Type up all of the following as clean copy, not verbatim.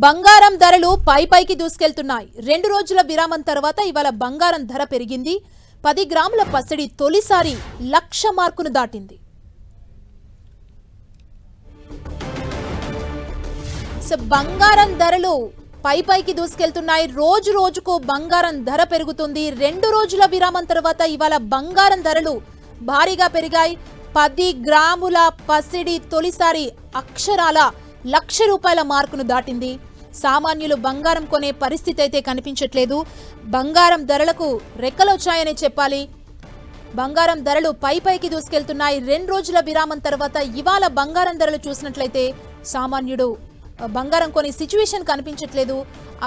బంగారం ధరలు పైకి దూసుకెళ్తున్నాయి. 2 రోజుల విరామం తర్వాత ఇవాళ బంగారం ధర పెరిగింది. 10 గ్రాముల పసిడి తొలిసారి 1,00,000 మార్కును దాటింది. బంగారం ధరలు పైకి దూసుకెళ్తున్నాయి. రోజు రోజుకు బంగారం ధర పెరుగుతుంది. 2 రోజుల విరామం తర్వాత ఇవాళ బంగారం ధరలు భారీగా పెరిగాయి. 10 గ్రాముల పసిడి తొలిసారి అక్షరాల 1,00,000 రూపాయల మార్కును దాటింది. సామాన్యులు బంగారం కొనే పరిస్థితి అయితే కనిపించట్లేదు. బంగారం ధరలకు రెక్కలొచ్చాయని చెప్పాలి. బంగారం ధరలు పైకి దూసుకెళ్తున్నాయి. 2 రోజుల విరామం తర్వాత ఇవాళ బంగారం ధరలు చూసినట్లయితే సామాన్యుడు బంగారం కొనే సిచ్యువేషన్ కనిపించట్లేదు.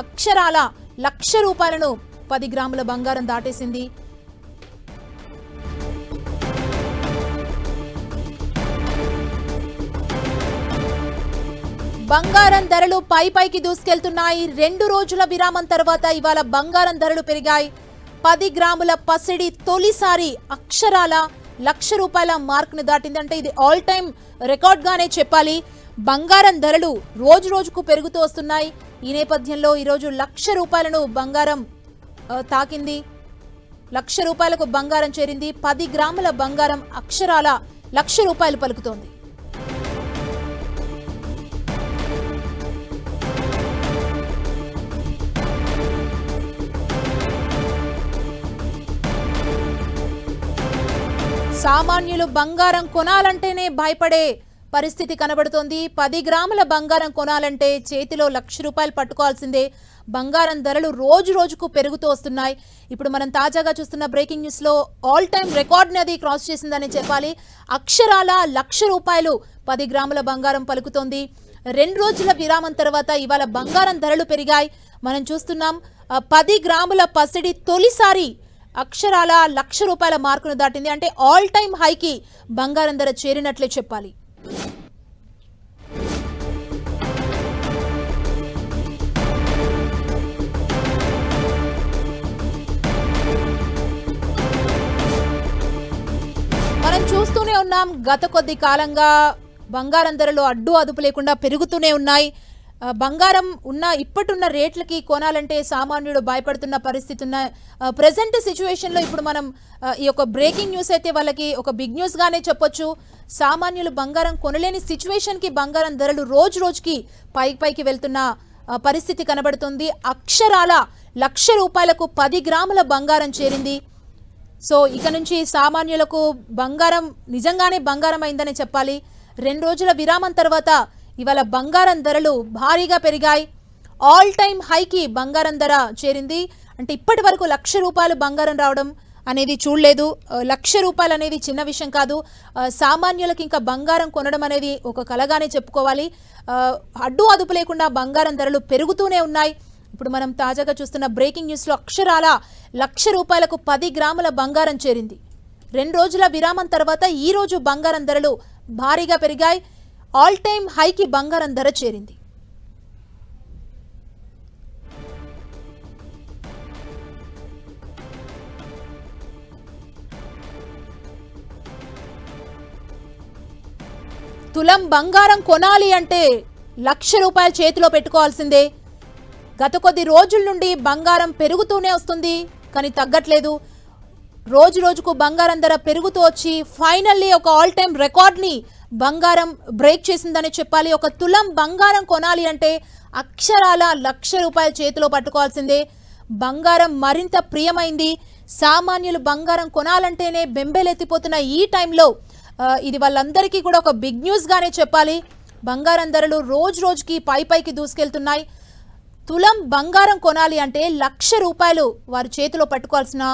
అక్షరాల 1,00,000 రూపాయలను 10 గ్రాముల బంగారం దాటేసింది. బంగారం ధరలు పైకి దూసుకెళ్తున్నాయి. 2 రోజుల విరామం తర్వాత ఇవాళ బంగారం ధరలు పెరిగాయి. 10 గ్రాముల పసిడి తొలిసారి అక్షరాల 1,00,000 రూపాయల మార్కును దాటింది. అంటే ఇది ఆల్ టైమ్ రికార్డ్ గానే చెప్పాలి. బంగారం ధరలు రోజు రోజుకు పెరుగుతూ వస్తున్నాయి. ఈ నేపథ్యంలో ఈరోజు 1,00,000 రూపాయలను బంగారం తాకింది. 1,00,000 రూపాయలకు బంగారం చేరింది. 10 గ్రాముల బంగారం అక్షరాల 1,00,000 రూపాయలు పలుకుతోంది. సామాన్యులు బంగారం కొనాలంటేనే భయపడే పరిస్థితి కనబడుతోంది. 10 గ్రాముల బంగారం కొనాలంటే చేతిలో 1,00,000 రూపాయలు పట్టుకోవాల్సిందే. బంగారం ధరలు రోజు రోజుకు పెరుగుతూ వస్తున్నాయి. ఇప్పుడు మనం తాజాగా చూస్తున్న బ్రేకింగ్ న్యూస్ లో ఆల్ టైమ్ రికార్డ్ ని అది క్రాస్ చేసిందని చెప్పాలి. అక్షరాల 1,00,000 రూపాయలు 10 గ్రాముల బంగారం పలుకుతోంది. 2 రోజుల విరామం తర్వాత ఇవాళ బంగారం ధరలు పెరిగాయి. మనం చూస్తున్నాం 10 గ్రాముల పసిడి తొలిసారి అక్షరాల 1,00,000 రూపాయల మార్కును దాటింది. అంటే ఆల్ టైమ్ హైకి బంగారం ధర చేరినట్లే చెప్పాలి. మనం చూస్తూనే ఉన్నాం, గత కొద్ది కాలంగా బంగారం ధరలు అడ్డు అదుపు లేకుండా పెరుగుతూనే ఉన్నాయి. బంగారం ఇప్పటిన్న రేట్లకి కొనాలంటే సామాన్యుడు భయపడుతున్న పరిస్థితి ఉన్న ప్రెసెంట్ సిచ్యువేషన్లో ఇప్పుడు మనం ఈ యొక్క బ్రేకింగ్ న్యూస్ అయితే వాళ్ళకి ఒక బిగ్ న్యూస్ గానే చెప్పొచ్చు. సామాన్యులు బంగారం కొనలేని సిచ్యువేషన్కి బంగారం ధరలు రోజు రోజుకి పైకి వెళ్తున్న పరిస్థితి కనబడుతుంది. అక్షరాల 1,00,000 రూపాయలకు 10 గ్రాముల బంగారం చేరింది. సో ఇక నుంచి సామాన్యులకు బంగారం నిజంగానే బంగారం అయిందని చెప్పాలి. 2 రోజుల విరామం తర్వాత ఇవాళ బంగారం ధరలు భారీగా పెరిగాయి. ఆల్ టైమ్ హైకి బంగారం ధర చేరింది. అంటే ఇప్పటి వరకు 1,00,000 రూపాయలు బంగారం రావడం అనేది చూడలేదు. 1,00,000 రూపాయలు అనేది చిన్న విషయం కాదు. సామాన్యులకు ఇంకా బంగారం కొనడం అనేది ఒక కలగానే చెప్పుకోవాలి. అడ్డు అదుపు లేకుండా బంగారం ధరలు పెరుగుతూనే ఉన్నాయి. ఇప్పుడు మనం తాజాగా చూస్తున్న బ్రేకింగ్ న్యూస్లో అక్షరాల 1,00,000 రూపాయలకు 10 గ్రాముల బంగారం చేరింది. 2 రోజుల విరామం తర్వాత ఈ రోజు బంగారం ధరలు భారీగా పెరిగాయి. ఆల్ టైమ్ హైకి బంగారం ధర చేరింది. తులం బంగారం కొనాలి అంటే 1,00,000 రూపాయలు చేతిలో పెట్టుకోవాల్సిందే. గత కొద్ది రోజుల నుండి బంగారం పెరుగుతూనే వస్తుంది, కానీ తగ్గట్లేదు. రోజు రోజుకు బంగారం ధర పెరుగుతూ వచ్చి ఫైనల్లీ ఒక ఆల్ టైమ్ రికార్డ్ని బంగారం బ్రేక్ చేసిందని చెప్పాలి. ఒక తులం బంగారం కొనాలి అంటే అక్షరాల 1,00,000 రూపాయలు చేతిలో పట్టుకోవాల్సిందే. బంగారం మరింత ప్రియమైంది. సామాన్యులు బంగారం కొనాలంటేనే బెంబేలెత్తిపోతున్న ఈ టైంలో ఇది వాళ్ళందరికీ కూడా ఒక బిగ్ న్యూస్ గానే చెప్పాలి. బంగారం ధరలు రోజు రోజుకి పైకి దూసుకెళ్తున్నాయి. తులం బంగారం కొనాలి అంటే 1,00,000 రూపాయలు వారి చేతిలో పట్టుకోవాల్సిన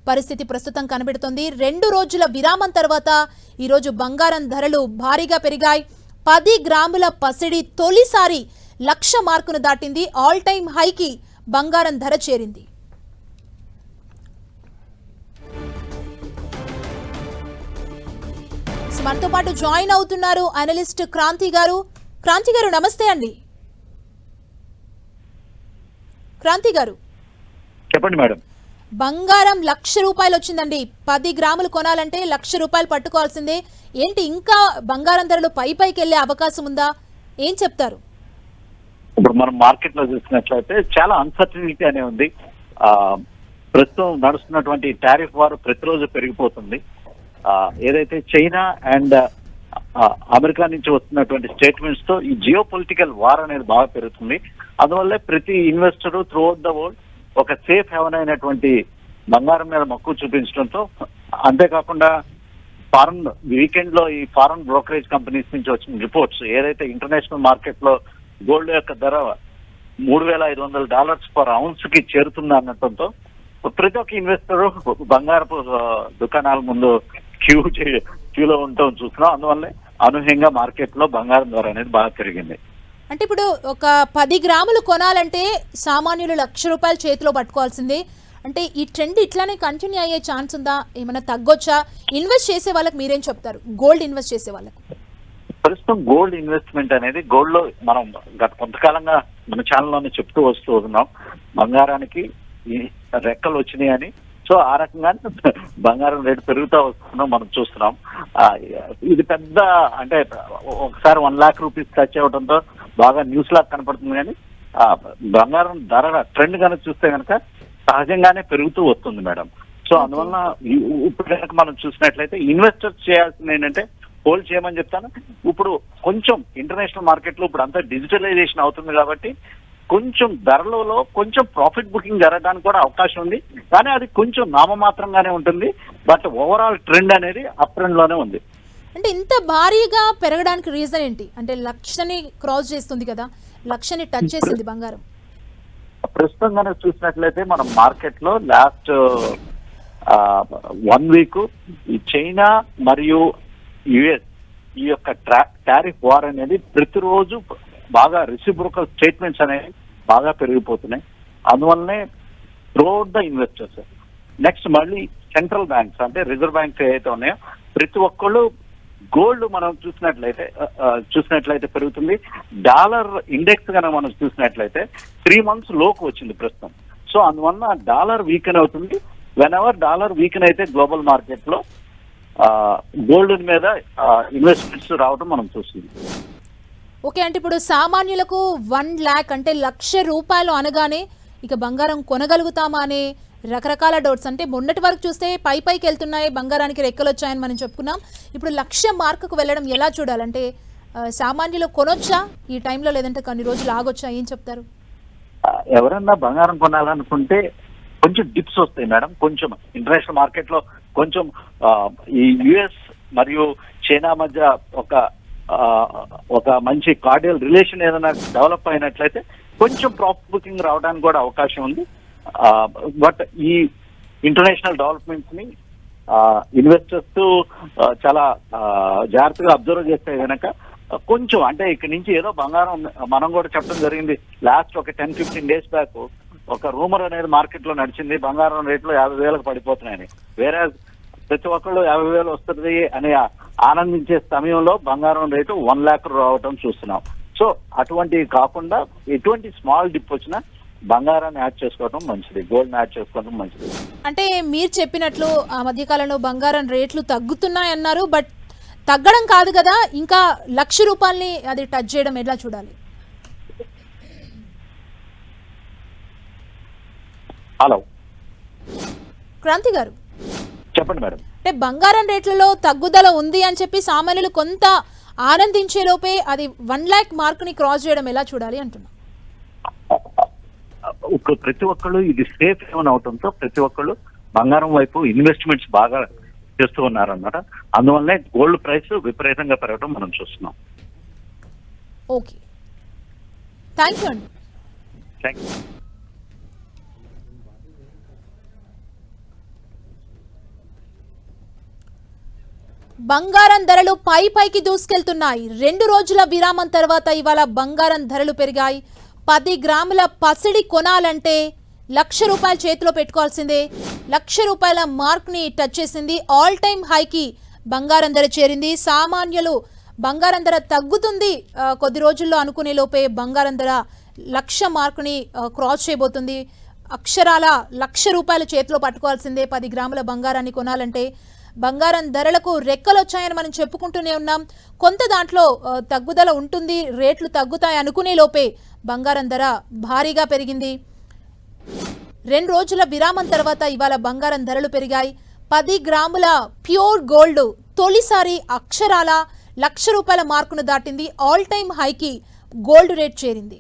పరిస్థితి ప్రస్తుతం కనబడుతోంది. 2 రోజుల విరామం తర్వాత ఈరోజు బంగారం ధరలు భారీగా పెరిగాయి. 10 గ్రాముల పసిడి తొలిసారి 1,00,000 మార్కును దాటింది. ఆల్ టైమ్ హైకి బంగారం ధర చేరింది. మనతో పాటు జాయిన్ అవుతున్నారు అనలిస్ట్ క్రాంతి గారు. క్రాంతి గారు నమస్తే అండి. క్రాంతి గారు చెప్పండి మేడం. బంగారం 1,00,000 రూపాయలు వచ్చిందండి. 10 గ్రాములు కొనాలంటే 1,00,000 రూపాయలు పట్టుకోవాల్సిందే. ఏంటి ఇంకా బంగారం ధరలు పైకి వెళ్ళే అవకాశం ఉందా? ఏం చెప్తారు? ఇప్పుడు మనం మార్కెట్ లో చూసినట్లయితే చాలా అన్సర్టనిటీ అనే ఉంది. ఆ ప్రస్తుతం నడుస్తున్నటువంటి టారిఫ్ వార్ ప్రతిరోజు పెరిగిపోతుంది. ఏదైతే చైనా అండ్ అమెరికా నుంచి వస్తున్నటువంటి స్టేట్మెంట్స్ తో ఈ జియో పొలిటికల్ వార్ అనేది బాగా పెరుగుతుంది. అందువల్లే ప్రతి ఇన్వెస్టర్ త్రూఅవుట్ ద వరల్డ్ ఒక సేఫ్ హెవెన్ అయినటువంటి బంగారం మీద మక్కువ చూపించడంతో, అంతేకాకుండా ఫారెన్ వీకెండ్ లో ఈ ఫారెన్ బ్రోకరేజ్ కంపెనీస్ నుంచి వచ్చిన రిపోర్ట్స్ ఏదైతే ఇంటర్నేషనల్ మార్కెట్ లో గోల్డ్ యొక్క ధర $3,500 పర్ ఔన్స్ కి చేరుతుంది అనటంతో ప్రతి ఒక్క ఇన్వెస్టర్ బంగారపు దుకాణాల ముందు క్యూలో ఉండటం చూస్తున్నాం. అందువల్లే అనూహ్యంగా మార్కెట్ లో బంగారం ధర అనేది బాగా పెరిగింది. అంటే ఇప్పుడు ఒక 10 గ్రాములు కొనాలంటే సామాన్యులు ₹1,00,000 చేతిలో పట్టుకోవాల్సిందే. అంటే ఈ ట్రెండ్ ఇట్లానే కంటిన్యూ అయ్యే ఛాన్స్ ఉందా? ఏమైనా తగ్గొచ్చా? ఇన్వెస్ట్ చేసే వాళ్ళకి మీరేం చెప్తారు, గోల్డ్ ఇన్వెస్ట్ చేసే వాళ్ళకు? ప్రస్తుతం గోల్డ్ ఇన్వెస్ట్మెంట్ అనేది గోల్డ్ లో మనం గత కొంతకాలంగా మన ఛానల్లోనే చెప్తూ వస్తూ ఉన్నాం, బంగారానికి ఈ రెక్కలు వచ్చినాయి అని. సో ఆ రకంగా బంగారం రేటు పెరుగుతూ వస్తున్నాం మనం చూస్తున్నాం. ఇది పెద్ద అంటే ఒకసారి ₹1,00,000 టచ్ అవ్వడంతో బాగా న్యూస్ లాగా కనపడుతుంది. కానీ బంగారం ధర ట్రెండ్ కనుక చూస్తే కనుక సహజంగానే పెరుగుతూ వస్తుంది మేడం. సో అందువల్ల ఇప్పుడు కనుక మనం చూసినట్లయితే ఇన్వెస్టర్స్ చేయాల్సింది ఏంటంటే హోల్డ్ చేయమని చెప్తాను. ఇప్పుడు కొంచెం ఇంటర్నేషనల్ మార్కెట్ లో ఇప్పుడు అంతా డిజిటలైజేషన్ అవుతుంది కాబట్టి కొంచెం ధరలలో కొంచెం ప్రాఫిట్ బుకింగ్ జరగడానికి కూడా అవకాశం ఉంది. కానీ అది కొంచెం నామమాత్రంగానే ఉంటుంది. బట్ ఓవరాల్ ట్రెండ్ అనేది అప్ ట్రెండ్ లోనే ఉంది. అంటే ఇంత భారీగా పెరగడానికి రీజన్ ఏంటి? అంటే 1,00,000ని క్రాస్ చేస్తుంది కదా, 1,00,000ని టచ్ చేసింది బంగారం. ప్రస్తుతం కనుక చూసినట్లయితే మనం మార్కెట్ లో లాస్ట్ 1 వీక్ ఈ చైనా మరియు యుఎస్ ఈ యొక్క టారిఫ్ వార్ అనేది ప్రతిరోజు బాగా రెసిప్రోకల్ స్టేట్మెంట్స్ అనేవి బాగా పెరిగిపోతున్నాయి. అందువల్లనే త్రూఅవుట్ ద ఇన్వెస్టర్స్ నెక్స్ట్ మళ్ళీ సెంట్రల్ బ్యాంక్స్ అంటే రిజర్వ్ బ్యాంక్స్ ఏవైతే ఉన్నాయో ప్రతి ఒక్కళ్ళు గోల్డ్ మనం చూసినట్లయితే పెరుగుతుంది. డాలర్ ఇండెక్స్ కనుక మనం చూసినట్లయితే 3 months లోకి వచ్చింది ప్రస్తుతం. సో అందువల్ల డాలర్ వీకెన్ అవుతుంది. వెన్ ఎవర్ డాలర్ వీకెన్ అయితే గ్లోబల్ మార్కెట్ లో గోల్డ్ మీద ఇన్వెస్ట్మెంట్స్ రావడం మనం చూస్తుంది. ఓకే, అంటే ఇప్పుడు సామాన్యులకు 1,00,000 అంటే ₹1,00,000 అనగానే ఇక బంగారం కొనగలుగుతామా అనే రకరకాల డౌట్స్. అంటే మొన్నటి వరకు చూస్తే పైకి వెళ్తున్నాయి, బంగారానికి రెక్కలు వచ్చాయని మనం చెప్పుకున్నాం. ఇప్పుడు 1,00,000 మార్కుకు వెళ్ళడం ఎలా చూడాలంటే సామాన్యులు కొనొచ్చా ఈ టైంలో, లేదంటే కొన్ని రోజులు ఆగొచ్చా? ఏం చెప్తారు? ఎవరన్నా బంగారం కొనాలనుకుంటే కొంచెం డిప్స్ వస్తాయి మేడం. కొంచెం ఇంటర్నేషనల్ మార్కెట్ లో కొంచెం ఈ యుఎస్ మరియు చైనా మధ్య ఒక మంచి కార్డియల్ రిలేషన్ ఏదైనా డెవలప్ అయినట్లయితే కొంచెం ప్రాఫిట్ బుకింగ్ రావడానికి కూడా అవకాశం ఉంది. బట్ ఈ ఇంటర్నేషనల్ డెవలప్మెంట్స్ ని ఇన్వెస్టర్స్ చాలా జాగ్రత్తగా అబ్జర్వ్ చేస్తే కనుక కొంచెం అంటే ఇక్కడి నుంచి ఏదో బంగారం మనం కూడా చెప్పడం జరిగింది. లాస్ట్ ఒక 10-15 days బ్యాక్ ఒక రూమర్ అనేది మార్కెట్ లో నడిచింది, బంగారం రేట్లు 50,000కు పడిపోతున్నాయని. వేరే ప్రతి ఒక్కళ్ళు 50,000 వస్తుంది అని ఆనందించే సమయంలో బంగారం రేటు 1,00,000 రావటం చూస్తున్నాం. సో అటువంటివి కాకుండా ఎటువంటి స్మాల్ డిప్ వచ్చినా బంగారాన్ని యాడ్ చేసుకోవడం మంచిది, గోల్డ్ యాడ్ చేసుకోవడం మంచిది. అంటే మీరు చెప్పినట్లు ఆ మధ్యకాలంలో బంగారం రేట్లు తగ్గుతున్నాయన్నారు, బట్ తగ్గడం కాదు కదా, ఇంకా ₹1,00,000 అది టచ్ చేయడం ఎలా చూడాలి? హలో క్రాంతి గారు చెప్పండి మేడం. అంటే బంగారం రేట్లలో తగ్గుదల ఉంది అని చెప్పి సామాన్యులు కొంత ఆనందించే లోపే అది 1,00,000 మార్కుని క్రాస్ చేయడం ఎలా చూడాలి అంటున్నా. ప్రతి ఒక్కళ్ళు ఇది సేఫ్ ఏమైనా అవడంతో ప్రతి ఒక్కళ్ళు బంగారం వైపు ఇన్వెస్ట్మెంట్స్ బాగా చేస్తూ ఉన్నారన్నమాట. అందువల్లనే గోల్డ్ ప్రైస్ విపరీతంగా పెరగడం మనం చూస్తున్నాం. ఓకే, థ్యాంక్ యూ అండి. Thank you. బంగారం ధరలు పైకి దూసుకెళ్తున్నాయి. 2 రోజుల విరామం తర్వాత ఇవాళ బంగారం ధరలు పెరిగాయి. 10 గ్రాముల పసిడి కొనాలంటే ₹1,00,000 చేతిలో పెట్టుకోవాల్సిందే. ₹1,00,000 మార్క్ని టచ్ చేసింది. ఆల్ టైమ్ హైకి బంగారం ధర చేరింది. సామాన్యులు బంగారం ధర తగ్గుతుంది కొద్ది రోజుల్లో అనుకునే లోపే బంగారం ధర 1,00,000 మార్కుని క్రాస్ చేయబోతుంది. అక్షరాల ₹1,00,000 చేతిలో పట్టుకోవాల్సిందే 10 గ్రాముల బంగారాన్ని కొనాలంటే. బంగారం ధరలకు రెక్కలు వచ్చాయని మనం చెప్పుకుంటూనే ఉన్నాం. కొంత దాంట్లో తగ్గుదల ఉంటుంది, రేట్లు తగ్గుతాయి అనుకునే లోపే బంగారం ధర భారీగా పెరిగింది. 2 రోజుల విరామం తర్వాత ఇవాళ బంగారం ధరలు పెరిగాయి. 10 గ్రాముల ప్యూర్ గోల్డ్ తొలిసారి అక్షరాల ₹1,00,000 మార్కును దాటింది. ఆల్ టైమ్ హైకి గోల్డ్ రేట్ చేరింది.